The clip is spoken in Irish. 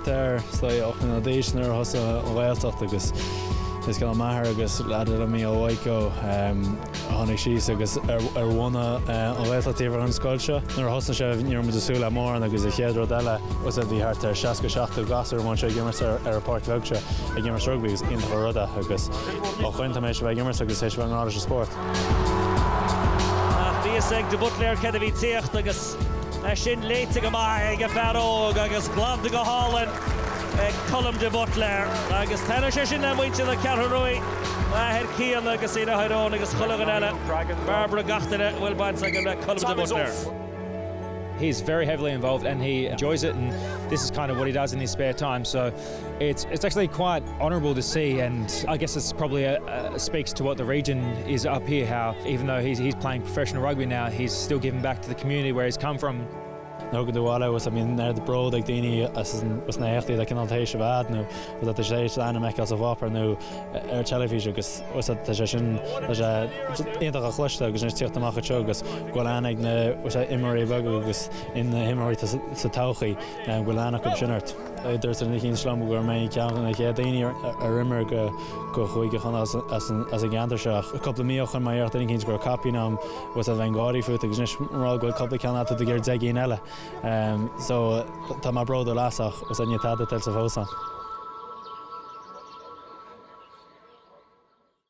there slai auch na déisnar hosa bhilteach agus is gan maithar agus leidir a mí ó Waco tháinig síos agus ar bhna an bhilteachtaíomh an scoilte nuair hosa sé níor mu súla mór agus a chéadró eile was a bhí thart ar 67 gasar man sé gimmar ar Páirt Bheagse ag gimmar Rugbaí agus ionta ruda agus ó chuinte mééis bheith gimmar agus éis bheith an áras sport. Bhíos ag de Buitléar cad a bhí tíocht agus sin léite go maith ag fearóg agus glamda go hálan Colm de Buitléar agus tána sé sin muinte le gCeathrú head cíal agus ina haidón agus chulagan eile Barbara gachtaine bhfuil baint ag Colm de Buitléar. He's very heavily involved and he enjoys it, and this is kind of what he does in his spare time. So it's actually quite honourable to see, and I guess it's probably speaks to what the region is up here, how even though he's playing professional rugby now, he's still giving back to the community where he's come from. No go dháile was ar de brod ag daoine was na échtaí le cináltaéis se bhd nó dat sé lena meic as a bhapar nó ar televíse agus sé sin ionach a chluiste agus is tíocht amach teo agus gháil ag na imirí bag agus in himirí sa tochaí bhfuil anach go sinart. Dúirt ar na cín slám gur mé ceanna ché daoine ar imar go chuige chun as a gceantar seach. A coppla míoch an maiart daoine cíns gur capínam was a Fainga'a fut agus is marrá go coppla ceanna a gur deagín eile. So tá má bród lasach was an tada tel sa fósa.